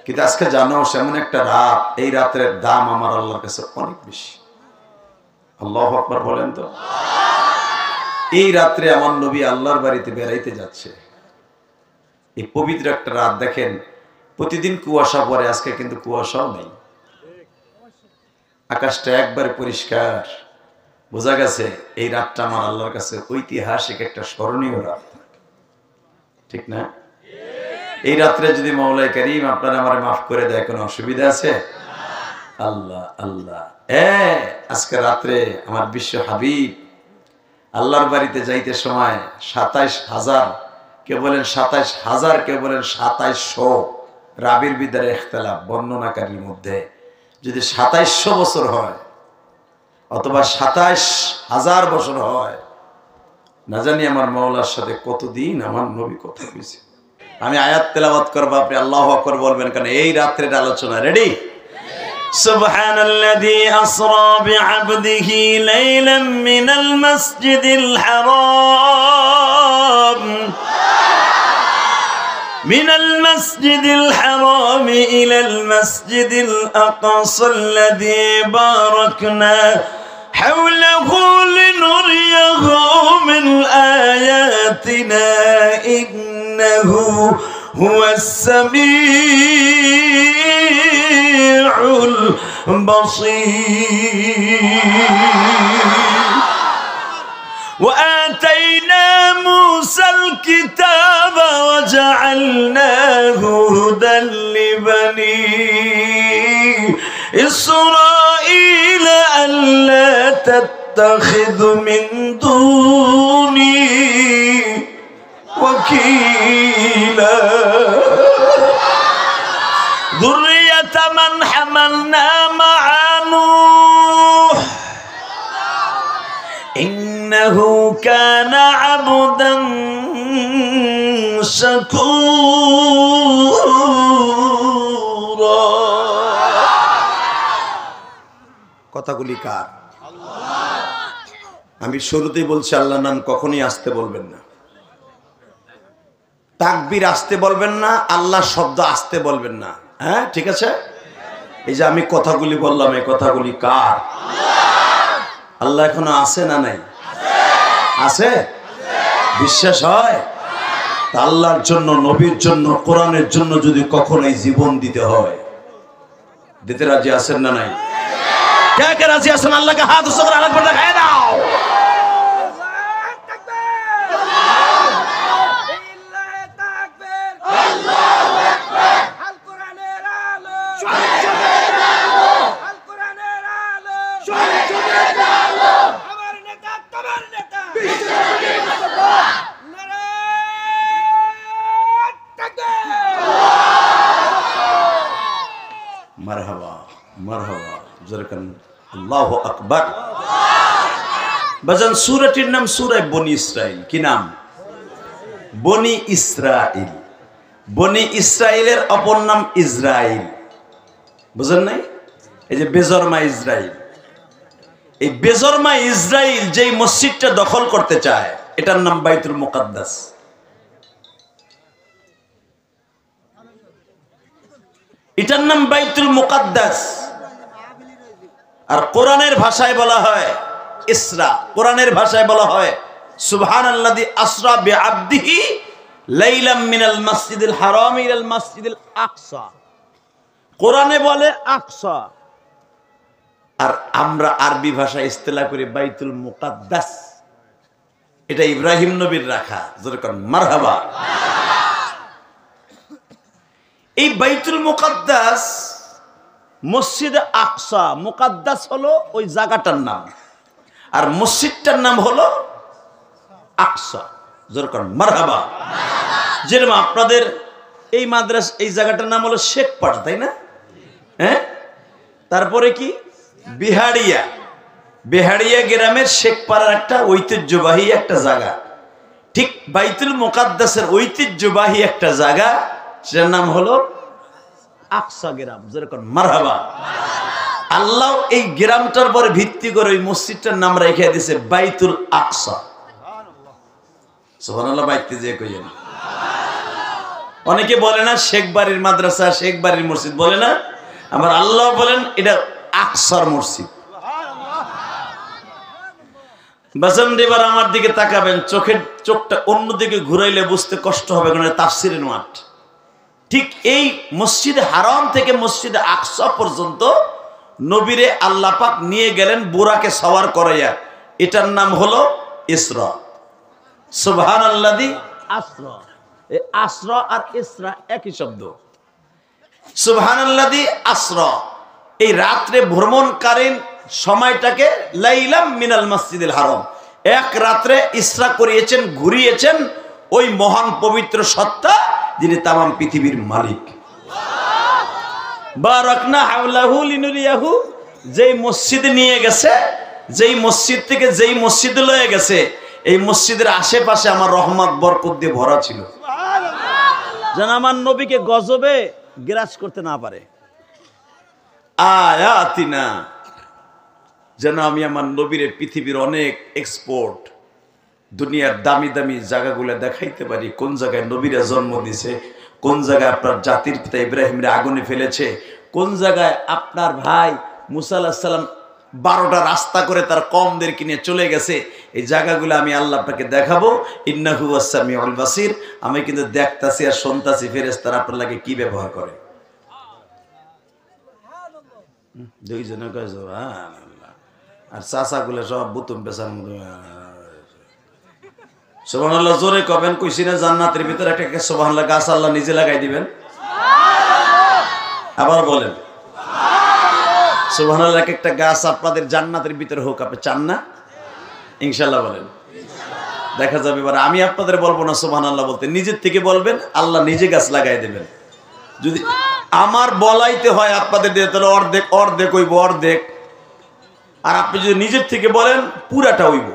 কিন্তু আজকে জানো সেমন একটা রাত, এই রাতের দাম আমার আল্লাহর কাছে অনেক বেশি। আল্লাহু আকবার বলেন তো। এই রাত্রে আমার নবী আল্লাহর বাড়িতে বেড়াইতে যাচ্ছে। এই পবিত্র একটা রাত দেখেন, প্রতিদিন কুয়াশা পড়ে, আজকে কিন্তু কুয়াশাও নেই, আকাশটা একবারে পরিষ্কার। বোঝা গেছে এই রাতটা আমার আল্লাহর কাছে ঐতিহাসিক একটা স্মরণীয় রাত, ঠিক না? এই রাত্রে যদি মাওলাই কারীম আপনারা আমারে মাফ করে দেয়, কোনো অসুবিধা আছে? আল্লাহ আল্লাহ, আজকে রাত্রে আমার বিশ্ব হাবিব আল্লাহর বাড়িতে যাইতে সময় ২৭,০০০, কেউ বলেন ২৭,০০০, কেউ বলেন ২৭০০, রাবির বিদারে ইখতিলাফ বর্ণনাকারীর মধ্যে। যদি ২৭০০ বছর হয় অথবা ২৭,০০০ বছর হয়, না জানি আমার মাওলার সাথে কতদিন আমার নবী কথা কইছে। আমি আয়াত তেলাওয়াত করব, আপনি আল্লাহু আকবার বলবেন, কারণ এই রাত্রের আলোচনা। রেডি? সুবহানাল্লাযী আসরা বিআবদিহি লাইলাম মিনাল মাসজিদিল হারাম মিনাল মাসজিদিল হারাম ইলাল মাসজিদিল আকসাল্লাযী বারাকনা হাওলাহু লিনুরিয়াহু মিন আয়াতিনা ইন্নাহু হুয়াস সামিউল বাসীর। وآتينا موسى الكتاب وجعلناه هدى لبني إسرائيل ألا تتخذ من دوني وكيلا ذرية من حملنا مع نوح إنه كان عبدا شكورا। কথাগুলি কার? আমি শুরুতেই বলছি আল্লাহর নাম কখনোই আসতে বলবেন না, তাকবীর আসতে বলবেন না, আল্লাহ শব্দ আসতে বলবেন না। হ্যাঁ, ঠিক আছে? এই যে আমি কথাগুলি বললাম, এই কথাগুলি কার? আল্লাহ এখনো আছে না নাই? আছে। বিশ্বাস হয়? আল্লাহর জন্য, নবীর জন্য, কোরআনের জন্য যদি কখনো এই জীবন দিতে হয়, দিতে রাজি আছেন না নাই? কে কে রাজি আছেন? আল্লাহকে হাত উঁচু করে আরেকবার দেখায় দাও। মারহাবা মারহাবা, জোরকান আল্লাহু আকবার। বাজান, সূরাটির নাম সূরা বনি ইসরাইল। কি নাম? বনি ইসরাইল। বনি ইসরাইলের অপর নাম ইসরাইল। বুঝেন নাই? এই যে বেজরমা ইসরাইল, এই বেজরমা ইসরাইল যেই মসজিদটা দখল করতে চায়, এটার নাম বাইতুল মুকাদ্দাস। এটার নাম বাইতুল মুকাদ্দাস। আর কোরআনের ভাষায় বলা হয় ইসরা। কোরআনের ভাষায় বলা হয় সুবহানাল্লাযী আসরা বিআবদিহি লাইলাম মিনাল মাসজিদিল হারাম ইলাল মাসজিদিল আকসা। কোরআনে বলে আকসা, আর আমরা আরবি ভাষায় ইস্তেলাহ করি বাইতুল মুকাদ্দাস। এটা ইব্রাহিম নবীর রাখা। যেরকম মারহাবা। এই বাইতুল মুকাদ্দাস, মসজিদে আকসা, মুকাদ্দাস হলো ওই জায়গাটার নাম, আর মসজিদটার নাম হলো আকসা। যেরকম মারহাবা। যেরকম আপনাদের এই মাদ্রাসা, এই জায়গাটার নাম হলো শেখপাড়া, তাই না? হ্যাঁ, তারপরে কি বিহারিয়া। বিহারিয়া গ্রামের শেখপাড়ার একটা ঐতিহ্যবাহী একটা জায়গা। ঠিক বাইতুল মুকাদ্দাসের ঐতিহ্যবাহী একটা জায়গা, সেটার নাম হলো আকসা গ্রাম। যেরকম মারহাবা। আল্লাহ এই গ্রামটার পরে ভিত্তি করে ওই মসজিদটার নাম রেখে দিয়েছে বাইতুল আকসা। সুবহানাল্লাহ। বাইতে যে কইেন অনেকে বলে না শেখ বাড়ির মাদ্রাসা, শেখ বাড়ির মসজিদ বলে না, আমার আল্লাহ বলেন এটা আকসার মসজিদ। বাজান এবার আমার দিকে তাকাবেন, চোখটা অন্যদিকে ঘুরাইলে বুঝতে কষ্ট হবে, কারণ তাফসিরের মাঠ। ঠিক এই মসজিদে হারাম থেকে মসজিদে আকসা পর্যন্ত নবীরে আল্লাহ পাক নিয়ে গেলেন বুরাকে সওয়ার করাইয়া। এটার নাম হলো ইসরা। সুবহানাল্লাযী আসরা। এই আসরা আর ইসরা একই শব্দ। সুবহানাল্লাযী আসরা, এই রাত্রে ভ্রমণকালীন সময়টাকে লাইলাম মিনাল মসজিদুল হারাম, এক রাত্রে ইসরা করিয়েছেন, ঘুরিয়েছেন ওই মহান পবিত্র সত্তা যিনি তামাম পৃথিবীর মালিক। বারাকনা হাওলাহু লিনুরিয়াহু, যেই মসজিদে নিয়ে গেছে, যেই মসজিদ থেকে যেই মসজিদে লয়ে গেছে, এই মসজিদের আশেপাশে আমার রহমত বরকত দিয়ে ভরা ছিল, যেন আমার নবীকে গজবে গ্রাস করতে না পারে। আয়াতিনা, যেন আমি আমার নবীরে পৃথিবীর অনেক এক্সপোর্ট, দুনিয়ার দামি দামি জায়গাগুলো দেখাইতে পারি। কোন জায়গায় নবীরা জন্ম দিছে, কোন জায়গায় আপনার জাতির পিতা ইব্রাহিমরে আগুনে ফেলেছে, কোন জায়গায় আপনার ভাই মুসা আলাইহিস সালাম 12টা রাস্তা করে তার কওমদের কিনে চলে গেছে। এই জায়গাগুলো আমি আল্লাহ আপনাকে দেখাবো। ইন্নাহু ওয়াস-সামিউল বাসির, আমি কিন্তু দেখতাছি আর শুনতাছি ফেরেশতারা আপনার লাগে কি ব্যবহার করে। দুইজনে কয় সুবহানাল্লাহ, আর চাচাগুলো সব বুতুম পেছার মতো। সুবহানাল্লাহ জোরে কবেন, কইছি না জান্নাতের ভিতরে একটা সুবহানাল্লাহ গাছ আল্লাহ নিজে লাগাই দিবেন। আবার বলেন সুবহানাল্লাহ, একটা গাছ আপনাদের জান্নাতের ভিতরে হোক, আপনি চান না? ইনশাআল্লাহ বলেন, দেখা যাবে। এবার আমি আপনাদের বলবো না সুবহানাল্লাহ বলতে, নিজের থেকে বলবেন, আল্লাহ নিজে গাছ লাগাই দেবেন। যদি আমার বলাইতে হয় আপনাদের দিয়ে, তাহলে অর্ধেক অর্ধেক হইব, অর্ধেক। আর আপনি যদি নিজের থেকে বলেন পুরাটা হইব।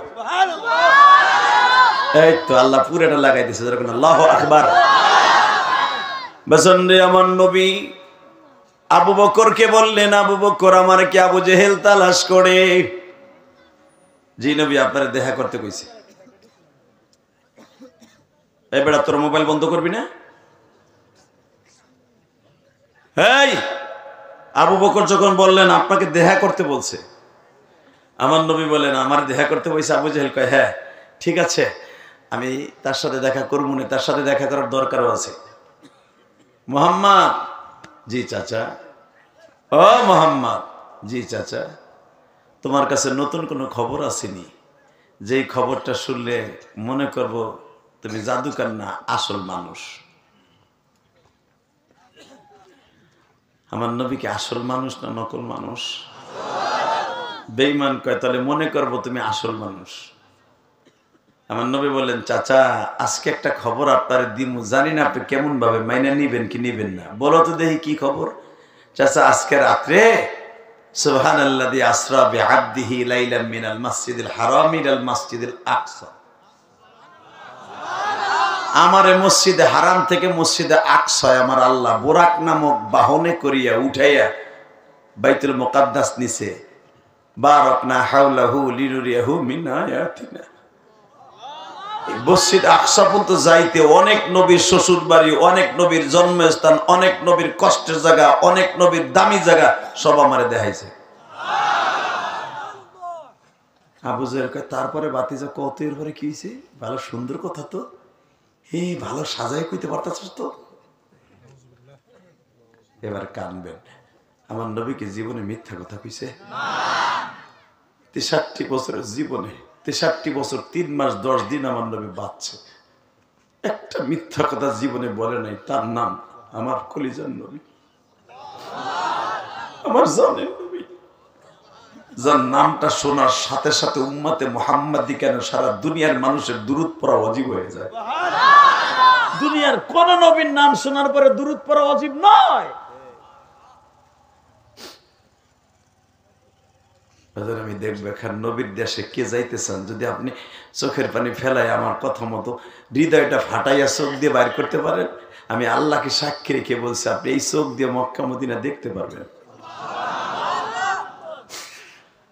এই তো আল্লাহ পুরাটা লাগাই দিয়েছে, যেরকম আল্লাহু আকবার। বসন্তে আমার নবী আবু বকরকে বললেন, আবু বকর আমার কি আবু জেহেল তালাশ করে? জি নবী, আপনারা দেখা করতে কইছে। এই বেটা তোর মোবাইল বন্ধ করবি না? এই আবু বকর যখন বললেন আপনাকে দেখা করতে বলছে, আমার নবী বলেন আমার দেখা করতে বলছে। আবু জেহেল কয় হ্যাঁ ঠিক আছে, আমি তার সাথে দেখা করবো না, তার সাথে দেখা করার দরকারও আছে। মোহাম্মদ, জি চাচা। ও মোহাম্মদ, জি চাচা। তোমার কাছে নতুন কোনো খবর আসেনি? যেই খবরটা শুনলে মনে করব তুমি জাদুকর না আসল মানুষ। আমার নবী কি আসল মানুষ না নকল মানুষ? বেঈমান কয় তাহলে মনে করব তুমি আসল মানুষ। আমার নবী বললেন চাচা আজকে একটা খবর আপনার দিমু, জানি না আপনি কেমন ভাবে মাইনা নিবেন কি নিবেন না, বলো তো দেখি কি খবর। চাচা আজকে রাত্রে সুবহানাল্লাযী আসরা বিআবদিহি লাইলাম মিনাল মাসজিদিল হারাম ইলাল মাসজিদিল আকসা, আমার মসজিদে হারাম থেকে মসজিদে আকসায় আমার আল্লাহ বুরাক নামক বাহনে করিয়া উঠাইয়া বাইতুল মুকাদ্দাস নিচে। বারাকনা হাওলাহু লিনুরিয়াহু মিন আয়াতিনা। মসজিদ আকসা পর্যন্ত যাইতে অনেক নবীর শ্বশুর বাড়ি, অনেক নবীর জন্মস্থান, অনেক নবীর কষ্টের জায়গা, অনেক নবীর দামি জায়গা সব আমারে দেখাইছে। আবু জেহেল কয় তারপরে বাতিজা কত এর পরে কি হয়েছে? ভালো সুন্দর কথা তো, হে ভালো সাজাই কইতে পারতাছিস তো। এবার কানবেন, আমার নবীকে জীবনে মিথ্যা কথা কইছে? 63 বছরের জীবনে 63 বছর 3 মাস 10 দিন আমার নবী বাঁচছে, একটা মিথ্যা কথা জীবনে বলে নাই। তার নাম আমার কলিজার নবী, আমার জানের নবী, যার নামটা শোনার সাথে সাথে উম্মতে মুহাম্মাদি কেন সারা দুনিয়ার মানুষের দুরূদ পড়া ওয়াজিব হয়ে যায়। দুনিয়ার কোন নবীর নাম শোনার পরে দুরূদ পড়া ওয়াজিব নয়। আমি দেখবো এখন নবীর দেশে কে যাইতে চান, যদি আপনি চোখের পানি ফেলাই আমার কথা মতো হৃদয়টা ফাটাইয়া চোখ দিয়ে বাইর করতে পারেন, আমি আল্লাহকে সাক্ষী রেখে বলছি আপনি এই চোখ দিয়ে মক্কা মদিনা দেখতে পারবেন।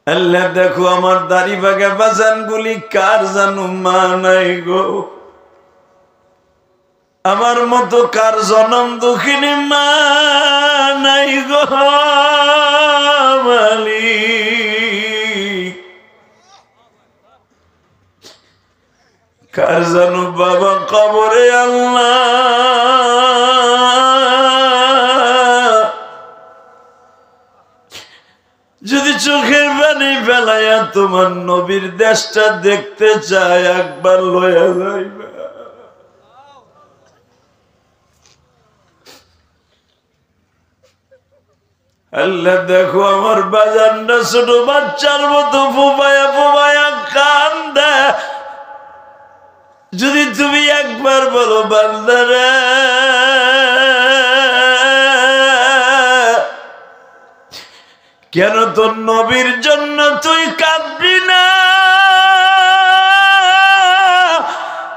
আল্লাহ দেখো আমার দাড়ি বাগা বাজান গুলি কার জানু মা নাই গো। আমার মতো কার জনম দুঃখিনী মা নাই গো মালিক, কার জানো বাবা কবরে আল্লাহ। যদি চোখের পানি ফেলাইয়া তোমার নবীর দেশটা দেখতে চায়, একবার লয়া যাইবা। আল্লাহ দেখো আমার বাজানটা ছোট বাচ্চার মতো ফোবায়া ফোবায়া কান্দে, যদি তুমি একবার বলো বান্দারে কেন তোর নবীর জন্য তুই কাঁদবি না,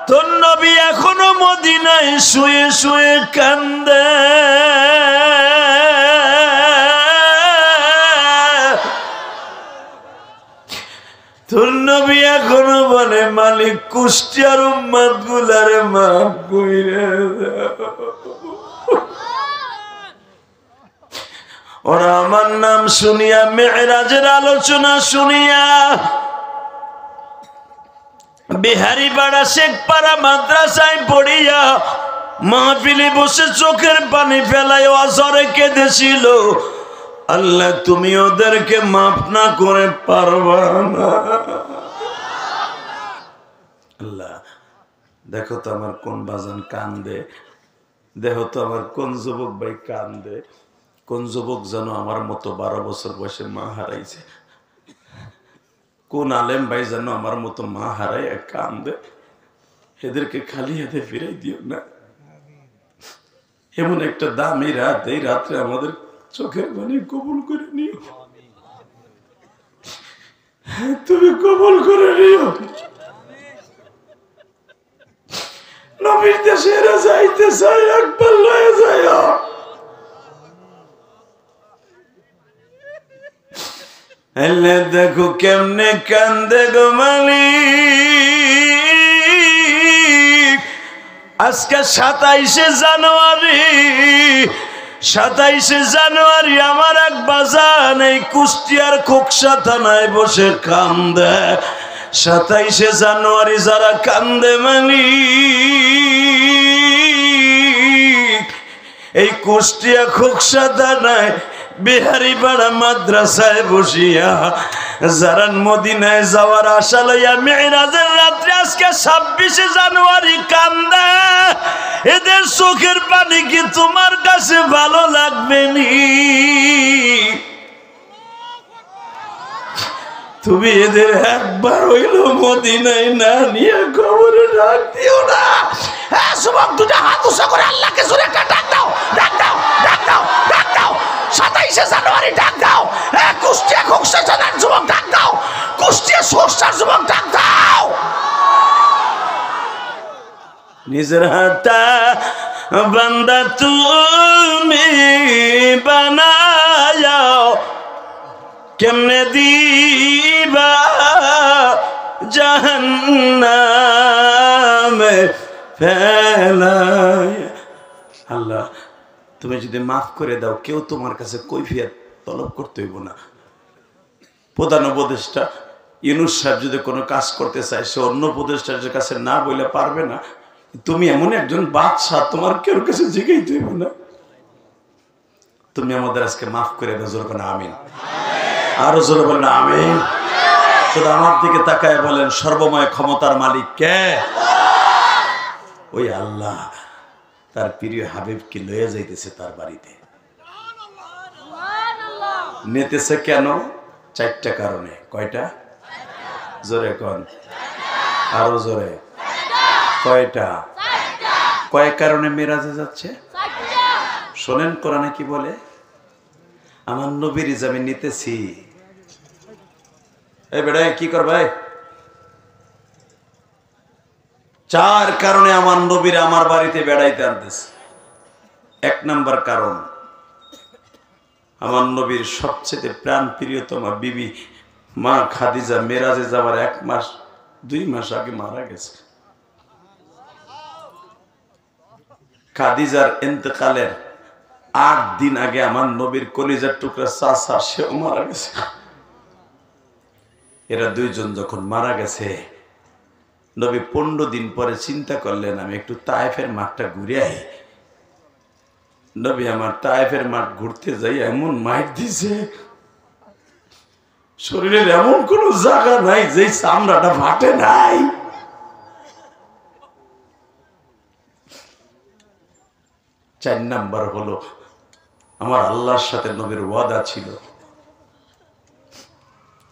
তোর নবী এখনো মদিনায় শুয়ে শুয়ে কান্দে, তোর নবী এখনো বলে মালিক কুষ্টিয়ার উম্মত গুলারে মাফ কইরা দাও। ওরা আমার নাম শুনিয়া, মেরাজের আলোচনা শুনিয়া, বিহারীপাড়া শেখপাড়া মাদ্রাসায় পড়িয়া মাহফিলে বসে চোখের পানি ফেলায় অঝরে কেঁদেছিল। আল্লাহ তুমি ওদেরকে মাফ না করে পারবা না। আল্লাহ দেখো তো আমার কোন বাজান কান্দে, দেখো তো আমার কোন যুবক ভাই কান্দে, কোন যুবক যেন আমার মতো 12 বছর বয়সে মা হারাইছে, কোন আলেম ভাই যেন আমার মতো মা হারাই কান্দে, এদেরকে খালি হাতে ফিরাই দিও না। এমন একটা দামি রাত, এই রাত্রে আমাদের চোখের পানি কবুল করে নিও, তুমি কবুল করে নিও। নবীর দেশে এরা যাইতে চাই, একবার লয়ে যায়। দেখো কেমনে কান্দে গো মালিক। আজকে 27শে জানুয়ারি, 27শে জানুয়ারি আমার এক বাজান এই কুষ্টিয়ার খোকসা থানায় বসে কান্দে। 27শে জানুয়ারি যারা কান্দে মালিক, এই কুষ্টিয়া খোকসা থানায় বিহারীপাড়া মাদ্রাসায় বসিয়া যারা মদিনায় যাওয়ার আশা লইয়া মেরাজের রাত্রে আজকে 26শে জানুয়ারি কান্দে, এদের চোখের পানি কি তোমার কাছে ভালো লাগবে নি? তুমি এদের একবার হইল মদিনায় না নিয়ে কবরে ডাক দিও না। হ্যাঁ যুবক, দুটা হাত উঁচু করে আল্লাহকে জোরে একটা ডাক দাও, ডাক দাও, ডাক দাও, ডাক দাও। 27শে জানুয়ারি ডাক দাও। হ্যাঁ কুষ্টিয়া খোকসা থানার যুবক ডাক দাও, কুষ্টিয়া সরসার যুবক ডাক দাও। নিজের হাতে বান্দা তুমি বানাও, কেমনে দিবা জাহান্নামে ফেলাই। আল্লাহ তুমি যদি মাফ করে দাও, কেউ তোমার কাছে কৈফিয়ত তলব করতে হইব না। প্রধান উপদেষ্টা ইউনূস সাহেব যদি কোনো কাজ করতে চায়, সে অন্য উপদেষ্টার কাছে না বলে পারবে না। তুমি এমন একজন বাদশাহ, তোমার কেউ কাছে জিজ্ঞাইতে হইব না। তুমি আমাদের আজকে মাফ করে দাও, জোর করে আমিন। আরো জোরে বলেন আমিন। শুধু আমার দিকে তাকায় বলেন, সর্বময় ক্ষমতার মালিক কে? ওই আল্লাহ তার প্রিয় হাবিবকে লয়ে যাইতেছে তার বাড়িতে। নেতেছে কেন? 4টা কারণে। কয়টা? জোরে কোন, আরো জোরে। কয়টা? কয় কারণে মেরাজে যাচ্ছে শোনেন। কোরআনে কি বলে? আমার নবীর আমি নিতেছি। এই বেটা কি করবে? 4 কারণে আমার নবীর আমার বাড়িতে বেড়াইতে আনতেছে। 1 নাম্বার কারণ, আমার নবীর সবচেয়ে প্রাণ প্রিয়তমা বিবি মা খাদিজা মেরাজে যাওয়ার 1 মাস 2 মাস আগে মারা গেছে। খাদিজার ইন্তেকালের 8 দিন আগে আমার নবীর কলিজার টুকরা চাচা সেও মারা গেছে। এরা দুইজন যখন মারা গেছে, নবী 15 দিন পরে চিন্তা করলেন আমি একটু তায়েফের মাঠটা ঘুরে আই। নবী আমার তায়েফের মাঠ ঘুরতে যাই এমন মাইট দিছে, শরীরের এমন কোন জায়গা নাই যে চামড়াটা ফাটে নাই। চার নাম্বার হলো আমার আল্লাহর সাথে নবীর ওয়াদা ছিল,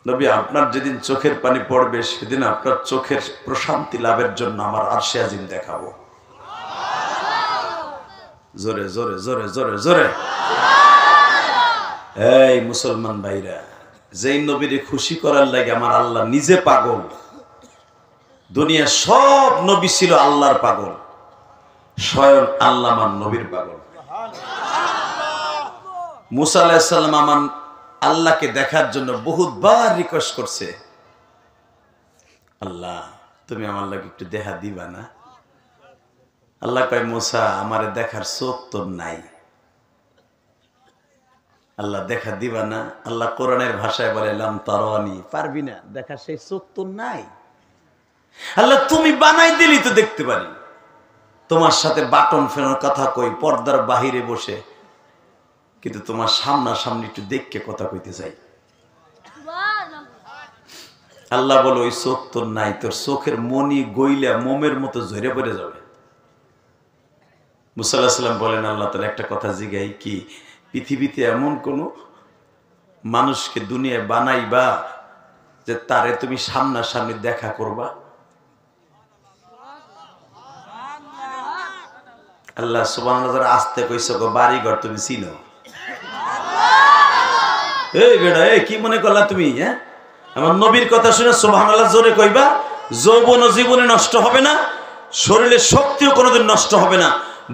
নবী আপনার যেদিন চোখের পানি পড়বে সেদিন আপনার চোখের প্রশান্তি লাভের জন্য আমার আরশে আজিম দেখাবো। জোরে জোরে জোরে জোরে জোরে। এই মুসলমান ভাইরা, যেই নবীরে খুশি করার লাগে আমার আল্লাহ নিজে পাগল। দুনিয়া সব নবী ছিল আল্লাহর পাগল, স্বয়ং আল্লাহ আমার নবীর পাগল। মুসা আলাইহিস সালাম আমার আল্লাহকে দেখার জন্য বহুতবার রিকোয়েস্ট করছে, আল্লাহ তুমি আমার লাগে একটু দেখা দিবা না? আল্লাহ কয় মুসা আমারে দেখার চোখ তোর নাই। আল্লাহ দেখা দিবা না? আল্লাহ কোরআনের ভাষায় বলে লাম তারানি, পারবি না, দেখার সেই চোখ তোর নাই। আল্লাহ তুমি বানাই দিলি তো দেখতে পারি, তোমার সাথে বাটন ফেরানোর কথা কই পর্দার বাহিরে বসে, কিন্তু তোমার সামনাসামনি একটু দেখকে কথা কইতে চাই। আল্লাহ বলো ওই চোখ তোর নাই, তোর চোখের মনি গইলা মোমের মতো ঝরে পড়ে যাবে। মুসা আলাইহিস সালাম বলেন আল্লাহ তাআলা একটা কথা জিগাই, কি পৃথিবীতে এমন কোন মানুষকে দুনিয়ায় বানাইবা যে তারে তুমি সামনাসামনি দেখা করবা? আল্লাহ সুবহানাল্লাহ আস্তে কইছো গো বাড়ি ঘর তুমি চিনো? এই বেটা এই কি মনে করলা তুমি? হ্যাঁ, আমার নবীর কথা শুনে সুবহানাল্লাহ জোরে কইবা। যৌবন ও জীবনে নষ্ট হবে না, শরীরের শক্তিও কোনোদিন নষ্ট হবে না,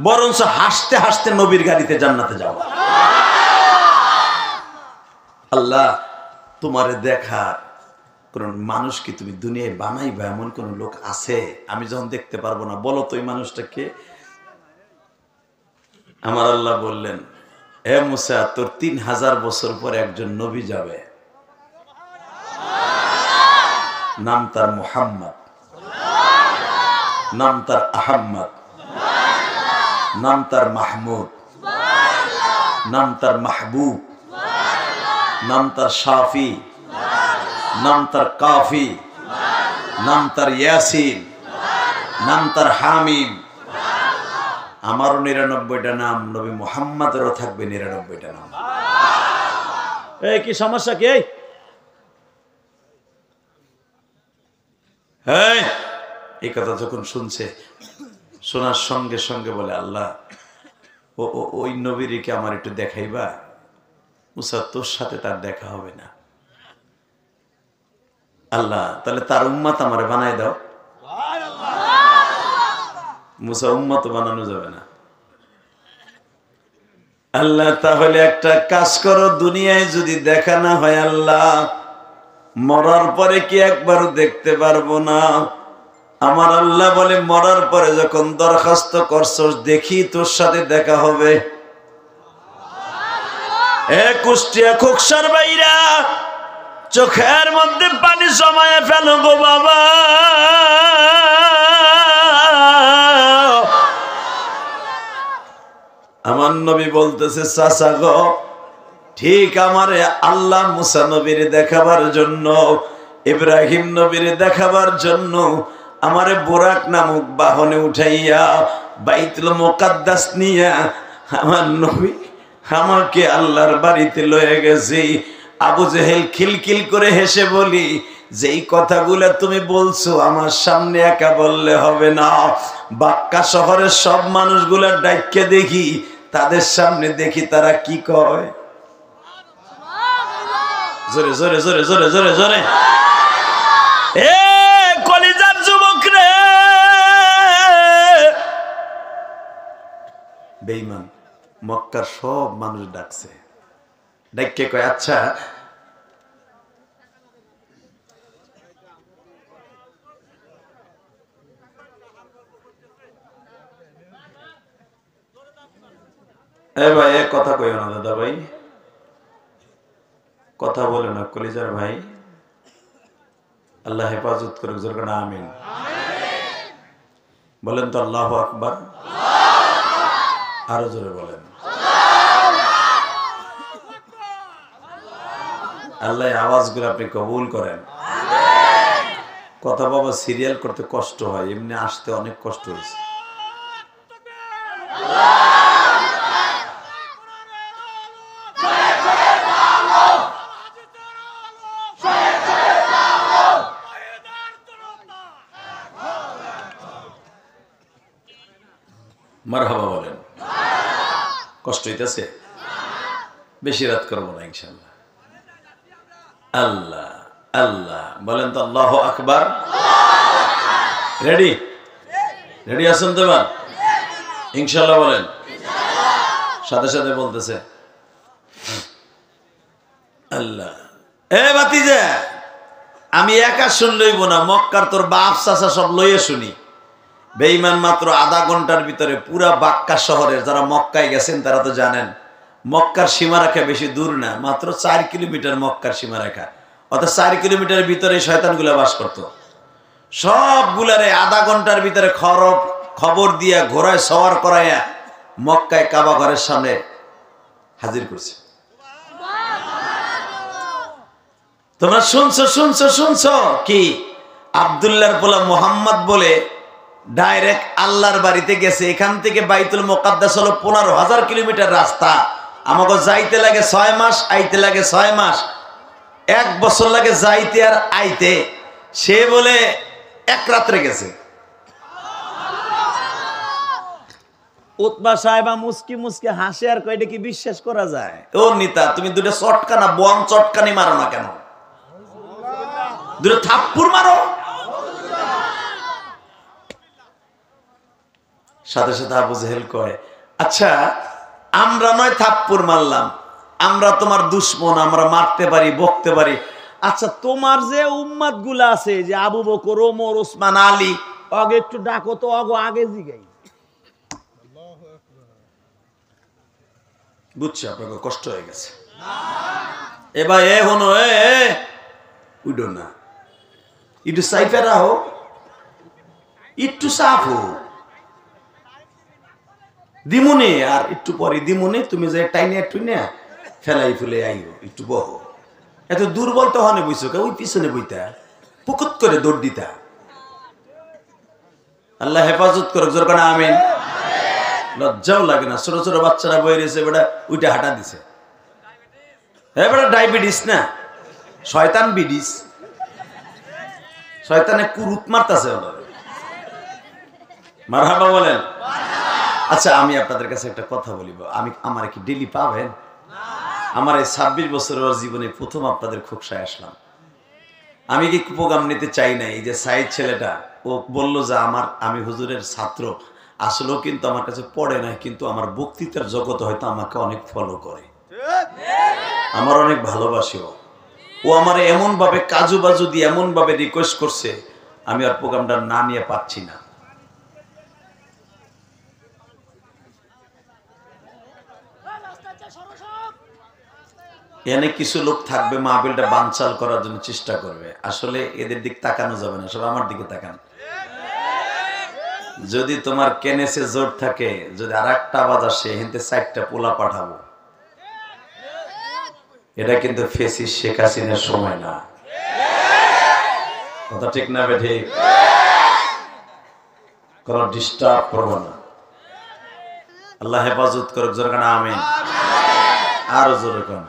বরঞ্চ হাসতে হাসতে নবীর গাড়িতে জান্নাতে যাও। আল্লাহ তোমারে দেখার কোন মানুষ কি তুমি দুনিয়ায় বানাইবা এমন কোন লোক আছে? আমি যখন দেখতে পারবো না, বলো তো ওই মানুষটাকে। আমার আল্লাহ বললেন, হে মুসা তোর 3000 বছর পরে একজন নবী যাবে, নাম তার মুহাম্মদ, নাম তার আহম্মদ, নাম তার মাহমুদ, নাম তার মাহবুব, নাম তার শাফি, নাম তার কাফি, নাম তার ইয়াসিন, নাম তার হামিম। আমারও 99টা নাম, নবী মুহাম্মাদেরও থাকবে 99টা নাম। এই কি সমস্যা কি? হ্যাঁ, এই কথা যখন শুনছে, শোনার সঙ্গে সঙ্গে বলে আল্লাহ ওই নবীকে আমার একটু দেখাইবা? মুসা তোর সাথে তার দেখা হবে না। আল্লাহ তাহলে তার উম্মত আমারে বানায় দাও। মুসা উম্মত বানানো যাবে না। আল্লাহ তাহলে একটা কাজ করো, দুনিয়ায় যদি দেখা না হয় আল্লাহ, মরার পরে কি একবারও দেখতে পারবো না? আমার আল্লাহ বলে মরার পরে যখন দরখাস্ত করছস দেখি তোর সাথে দেখা হবে। এ কুষ্টিয়া খোকসার বাইরা, চোখের মধ্যে পানি জমায়ে ফেলো গো বাবা। আমার নবী বলতেছে চাচা গো, ঠিক আমারে আল্লাহ মুসা নবীর দেখাবার জন্য, ইব্রাহিম নবীর দেখাবার জন্য আমারে বুরাক নামক বাহনে উঠাইয়া বাইতুল মুকাদ্দাস নিয়া আমার নবী আমাকে আল্লাহর বাড়িতে লয়ে গেছি। আবু জেহেল খিলখিল করে হেসে বলি, যেই কথাগুলো তুমি বলছো আমার সামনে একা বললে হবে না, বাক্কা শহরের সব মানুষগুলা ডাইকে দেখি, তাদের সামনে দেখি তারা কি কয়। জোরে জোরে জোরে জোরে জোরে জোরে। এ কলিজার যুবক রে, বেঈমান মক্কার সব মানুষ ডাকছে, ডাইকে কয় আচ্ছা এ ভাই এ কথা কইও না দাদা ভাই, কথা বলে না কলিজার ভাই। আল্লাহ হেফাজত করুক, জোরে বলেন আমিন। বলেন তো আল্লাহু আকবার, আরো জোরে বলেন। আল্লাহ আওয়াজগুলো আপনি কবুল করেন। কথা বাবা সিরিয়াল করতে কষ্ট হয়, এমনি আসতে অনেক কষ্ট হয়েছে। মারহাবা বলেন। কষ্ট হইতেছে, বেশি রাত করবো না ইনশাআল্লাহ। আল্লাহ আল্লাহ বলেন তো আল্লাহু আকবার। রেডি রেডি আছেন তো এবার? ইনশাআল্লাহ বলেন। সাথে সাথে বলতেছে আল্লাহ। এ ভাতিজা, আমি একা শুনলইব না, মক্কার তোর বাপ চাচা সব লইয়ে শুনি। বেঈমান মাত্র আধা ঘন্টার ভিতরে পুরা বাক্কা শহরের, যারা মক্কায় গেছেন তারা তো জানেন মক্কার সীমারেখা বেশি দূর না, মাত্র 4 কিলোমিটার মক্কার সীমারেখা। অর্থাৎ 4 কিলোমিটারের ভিতরে শয়তানগুলা বাস করত। সবগুলারে আধা ঘন্টার ভিতরে খবর দিয়া ঘোড়ায় সওয়ার করাইয়া মক্কায় কাবা ঘরের সামনে হাজির করছে। তোমরা শুনছো শুনছো শুনছো কি? আব্দুল্লাহর পোলা মুহাম্মদ বলে ডাইরেক্ট আল্লাহর বাড়িতে গেছে। এখান থেকে বাইতুল মুকাদ্দাস হলো 15,000 কিলোমিটার রাস্তা। আমাকে যাইতে লাগে 6 মাস, আইতে লাগে 6 মাস, 1 বছর লাগে যাইতে আর আইতে। সে বলে 1 রাত্রে গেছে। উতবা সাহেবা মুস্কি মুস্কি হাসে আর কয়টা কি বিশ্বাস করা যায়? ও নিতা, তুমি দুটো চটকানা বম চটকানি মারো না কেন? দুটো থাপ্পড় মারো। সাথে সাথে আবু জেহেল কয়, আচ্ছা আমরা নয় থাপ্পড় মারলাম, আমরা তোমার দুশমন, আমরা মারতে পারি, বকতে পারি। আচ্ছা তোমার যে উম্মাদ গুলা আছে, যে আবু বকর, ওমর, ওসমান, আলী, অগে একটু ডাকো তো, অগো আগে জিগাই। বুঝছি আপনাকে কষ্ট হয়ে গেছে। এবার এ হনো উইডো না, একটু সাইফে রাখো, একটু সাফ হো দিমুনে, আর একটু পরে দিমুনে তুমি যে টাইনে একটু না ফেলাই ফুলে আইও, একটু বহো। এত দুর্বল তো হনে বইছো, ওই পিছনে বইতা পুকুত করে দৌড় দিতা। আল্লাহ হেফাজত করুক, জোর করে আমিন। লজ্জাও লাগে না? ছোট ছোট বাচ্চারা বই রয়েছে, বেটা উইটা হাঁটা দিছে। হ্যাঁ বেটা ডায়াবেটিস না, শয়তান বিডিস, শয়তানে কুরুত মারতাছে। মারহাবা বলেন। আচ্ছা আমি আপনাদের কাছে একটা কথা বলিব, আমার কি ডেলি পাবেন? আমার এই 26 বছরের জীবনে প্রথম আপনাদের খোকসায় আসলাম। আমি কি প্রোগ্রাম নিতে চাই না। এই যে সাইদ ছেলেটা, ও বলল যে আমি হুজুরের ছাত্র, আসলেও কিন্তু আমার কাছে পড়ে না, কিন্তু আমার বক্তৃতার জগতে হয়তো আমাকে অনেক ফলো করে, আমার অনেক ভালোবাসে। ও আমার এমন ভাবে কাজু বাজু দিয়ে এমন ভাবে রিকোয়েস্ট করছে, আমি আর প্রোগ্রামটা না নিয়ে পাচ্ছি না। এনে কিছু লোক থাকবে মাহফিলটা বানচাল করার জন্য চেষ্টা করবে, আসলে এদের দিক তাকানো যাবে না, সব আমার দিকে তাকান। যদি তোমার কেনেসে জোর থাকে, যদি আর একটা আওয়াজ আসে, হেনতে 4টা পোলা পাঠাবো। এটা কিন্তু ফেসিস শেখ হাসিনার সময় না, কথা ঠিক না বেঠে? কোন ডিস্টার্ব করবো না। আল্লাহ হেফাজত করুক, জোরে কানা আমিন। আরো জোরে কান,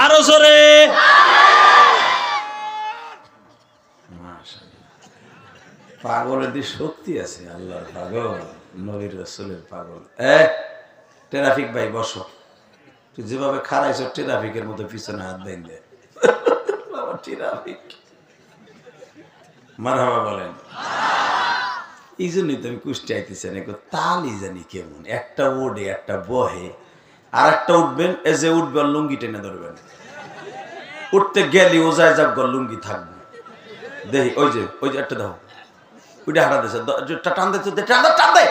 আরো জোরে। পাগলের দিয়ে শক্তি আছে, আল্লাহর পাগল, নবীর রাসূলের পাগল। ট্রাফিক ভাই বসো, তুই যেভাবে খারাইছ ট্রাফিকের মতো পিছনে হাত বেঁধে বাবা। ট্রাফিক মারহাবা বলেন। এই জন্যই তো আমি কুষ্টি আইতেছি না, তালি জানি কেমন, একটা ওডে একটা বহে, আর একটা উঠবেন, এ যে উঠবেন লুঙ্গি টেনে ধরবেন, উঠতে গেলি ও যায় যাক লুঙ্গি থাকবে। দেখি ওই যে একটা দেখো, ওইটা হারা দিছে, টান দে, টান দে,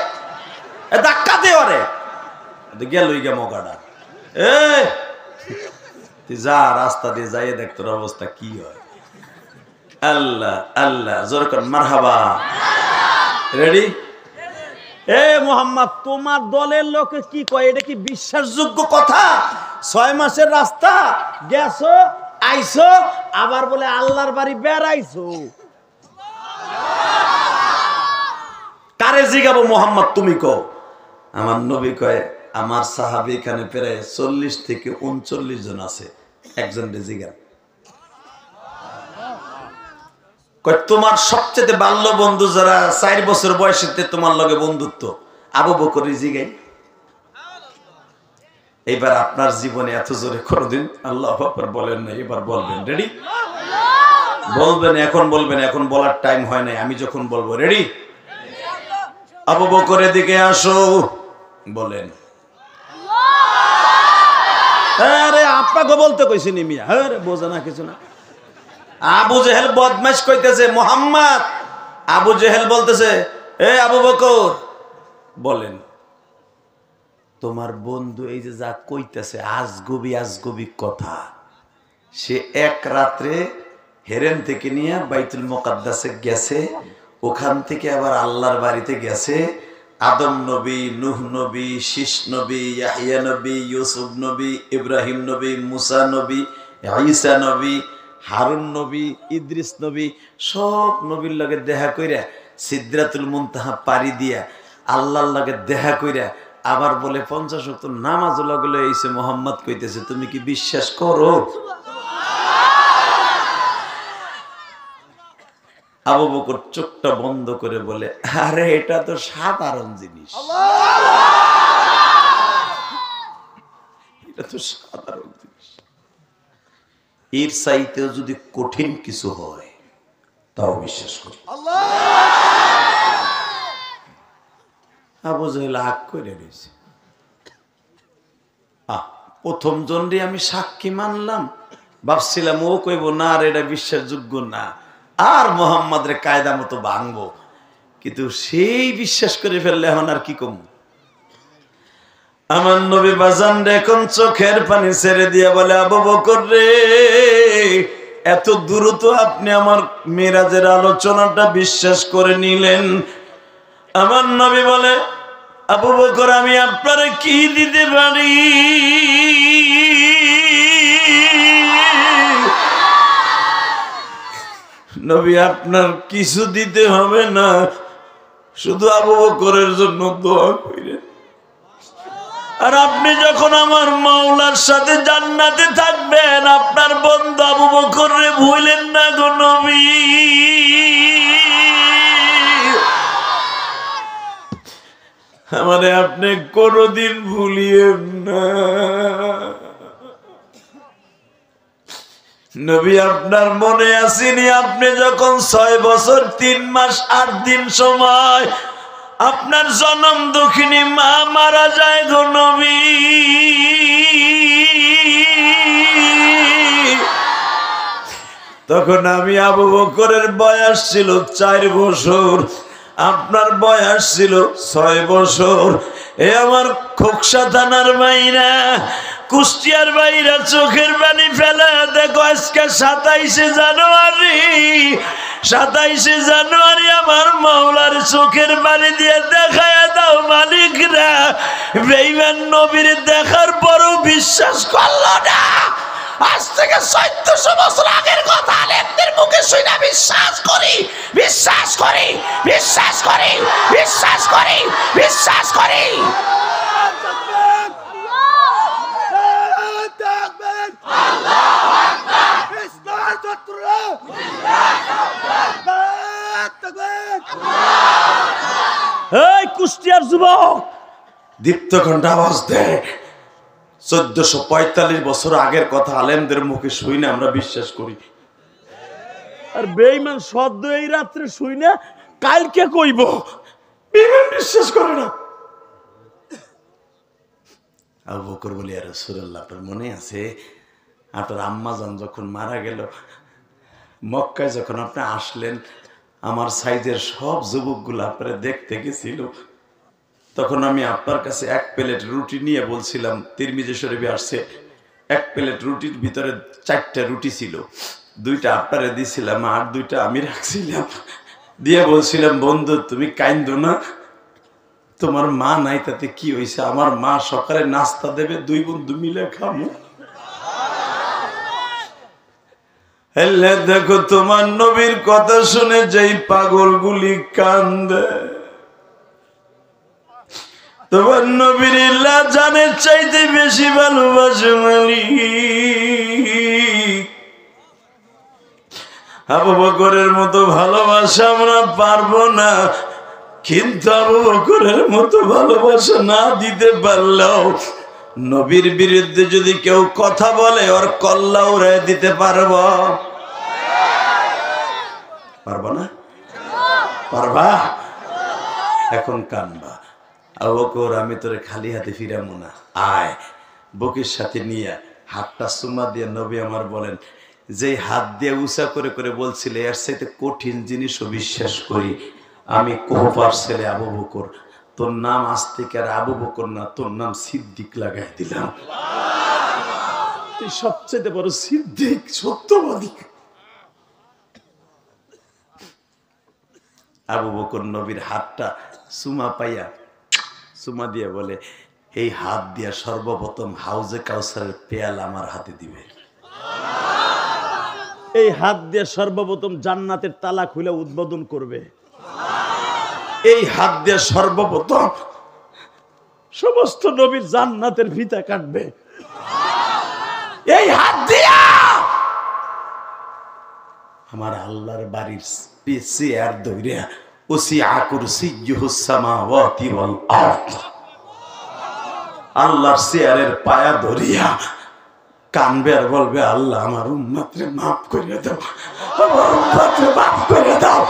ধাক্কা দে ওরে। গেল গিয়া মগাটা তুই যা রাস্তা দিয়ে যাইয়ে দেখ তোর অবস্থা কি হয়। আল্লাহ আল্লাহ জোর কর মারহাবা। রেডি? এ মোহাম্মদ, তোমার দলের লোকে কি কয়? এটা কি বিশ্বাসযোগ্য কথা? 6 মাসের রাস্তা গেছো, আইছো, আবার বলে আল্লাহর বাড়ি বেড়াইছো। কারে জিগাবো মোহাম্মদ তুমি কও? আমার নবী কয় আমার সাহাবী এখানে প্রায় 40 থেকে 39 জন আছে, একজন জিগান কয় তোমার সবচেয়ে বাল্য বন্ধু যারা 4 বছর বয়সেতে তোমার লগে বন্ধুত্ব, আবু বকর জিগাই। এইবার আপনার জীবনে এত জোরে কোনদিন আল্লাহু আকবার বলেন না, এবার বলবেন। রেডি? বলবেন, এখন বলবেন, এখন বলার টাইম হয় নাই, আমি যখন বলবো। রেডি? আবু বকরের দিকে আসো, বলেন। আরে আপনাকে বলতে কইছি নি মিয়া, আরে বোঝা না কিছু না। আবু জেহেল বদমাশ কইতেছে মোহাম্মদ, আবু জেহেল বলতেছে এ আবু বকর বলেন। তোমার বন্ধু এই যে যা কইতেছে আজগবি কথা, সে এক রাত্রে হেরেন থেকে নিয়ে বাইতুল মুকাদ্দাসে গেছে, ওখান থেকে আবার আল্লাহর বাড়িতে গেছে। আদম নবী, নূহ নবী, শীষ নবী, ইয়াহইয়া নবী, ইউসুফ নবী, ইব্রাহিম নবী, মুসা নবী, ঈসা নবী, হারুন নবী, ইদ্রিস নবী, সব নবীর লগে দেখা কইরা সিদরাতুল মুনতাহা পাড়ি দিয়া আল্লাহর লগে দেখা কইরা আবার বলে 50 ওয়াক্ত নামাজ লাগলে এইসে মোহাম্মদ কইতেছে তুমি কি বিশ্বাস করো? আবু বকর চোখটা বন্ধ করে বলে আরে এটা তো সাধারণ জিনিস, এটা তো সাধারণ জিনিস, এর চাইতেও যদি কঠিন কিছু হয় তাও বিশ্বাস করি। আবু জেহেল হাক করে রয়েছে। প্রথম জনরে আমি সাক্ষী মানলাম, ভাবছিলাম ও কইব না আর এটা বিশ্বাসযোগ্য না, আর মোহাম্মদের কায়দা মতো ভাঙবো, কিন্তু সেই বিশ্বাস করে ফেললে এখন আর কি কম। আমার নবী বাজান এখন চোখের পানি ছেড়ে দিয়া বলে আবু বকর রে, এত দ্রুত আপনি আমার মিরাজের আলোচনাটা বিশ্বাস করে নিলেন? আমার নবী বলে আবু বকর আমি আপনারে কি দিতে পারি? নবী আপনার কিছু দিতে হবে না, শুধু আবু বকরের জন্য দোয়া করেন। আর আপনি যখন আমার মাওলার সাথে জান্নাতে থাকবেন, আপনার বন্ধু আবু বকররে ভুলেন না গো নবী। আমারে আপনি কোনদিন ভুলিয়েন না। নবী আপনার মনে আসেনি আপনি যখন 6 বছর 3 মাস 8 দিন সময় আপনার জনম দুঃখিনী মা মারা যায় গো নবী, তখন আমি আবু বকরের বয়স ছিল 4 বছর, আপনার বয়স ছিল 6 বছর। এ আমার খোকসা থানার বাইরা, কুষ্টিয়ার বাইরা চোখের পানি ফেলে দেখো আজকে 27শে জানুয়ারি, 27শে জানুয়ারি আমার মাওলার চোখের পানি দিয়ে দেখায় দাও মালিকরা। বেঈমান নবীর দেখার পরও বিশ্বাস করলো না। আজ থেকে 1400 বছর আগের কথা আলেমদের মুখে শুনে বিশ্বাস করি, বিশ্বাস করি, বিশ্বাস করি, বিশ্বাস করি, বিশ্বাস করি। এই কুষ্টিয়ার যুবক, দীপ্ত ঘন্টা আওয়াজ দেয়। 1445 বছর আগের কথা আলেমদের মুখে শুনে আমরা বিশ্বাস করি। আর বেঈমান সদ্য এই রাত্রে শুই না কালকে কইব, বেঈমান বিশ্বাস করে না। আবু বকর বলি আর রাসূলুল্লাহ আপনার মনে আছে আপনার আম্মাজান যখন মারা গেল, মক্কায় যখন আপনি আসলেন, আমার সাইজের সব যুবকগুলো আপনারা দেখতে গেছিল, তখন আমি আপনার কাছে 1 প্লেট রুটি নিয়ে বলছিলাম, তিরমিজি শরীফে আসছে 1 প্লেট রুটির ভিতরে 4টা রুটি ছিল, 2টা আপনারে দিছিলাম আর 2টা আমি রাখছিলাম, দিয়ে বলছিলাম বন্ধু তুমি কাইন্দো না, তোমার মা নাই তাতে কি হয়েছে, আমার মা সকালে নাস্তা দেবে, 2 বন্ধু মিলে খামু। হেলে দেখো তোমার নবীর কথা শুনে যেই পাগলগুলি কান্দে, তোমার নবীর ইল্লা জানের চাইতে বেশি ভালোবাসে মালিক। আবু বকরের মতো ভালোবাসা আমরা পারবো না, কিন্তু আবু বকরের মতো ভালোবাসা না দিতে পারলেও নবীর বিরুদ্ধে যদি কেউ কথা বলে ওর কল্লা উড়াই দিতে পারবো। পারবো না? পারবা? এখন কানবা। আবু বকর আমি তোরে খালি হাতে ফিরামো না, আয়। বুকের সাথে নিয়ে হাতটা চুমা দিয়ে নবী আমার বলেন, যে হাত দিয়ে উঁচা করে করে বলছিলে এর চাইতে কঠিন জিনিসও বিশ্বাস করি, আমি কোহফার ছেলে আবু বকর, তোর নাম আজ থেকে আর আবু বকর না, তোর নাম সিদ্দিক লাগাই দিলাম। তুই সবচেয়ে বড় সিদ্দিক, সত্যবাদী। আবু বকর নবীর হাতটা চুমা পাইয়া চুমা দিয়ে বলে, এই হাত দিয়া সর্বপ্রথম হাউজে কাউসারের পেয়াল আমার হাতে দিবে। এই হাত দিয়ে সর্বপ্রথম জান্নাতের তালা খুলে উদ্বোধন করবে। এই হাত দিয়ে সর্বপ্রথম সমস্ত নবীর জান্নাতের ফিতা কাটবে। এই হাত দিয়া আমার আল্লাহর বাড়ির চেয়ার ধইরা ওসিআ কুরসিয়্যুহুস সামাওয়াতি ওয়াল আরদ, আল্লাহর চেয়ারের পায়া ধরিয়া কানবে আর বলবে, আল্লাহ আমার উম্মতরে মাফ করে দাও, আমার উম্মতরে মাফ করে দাও।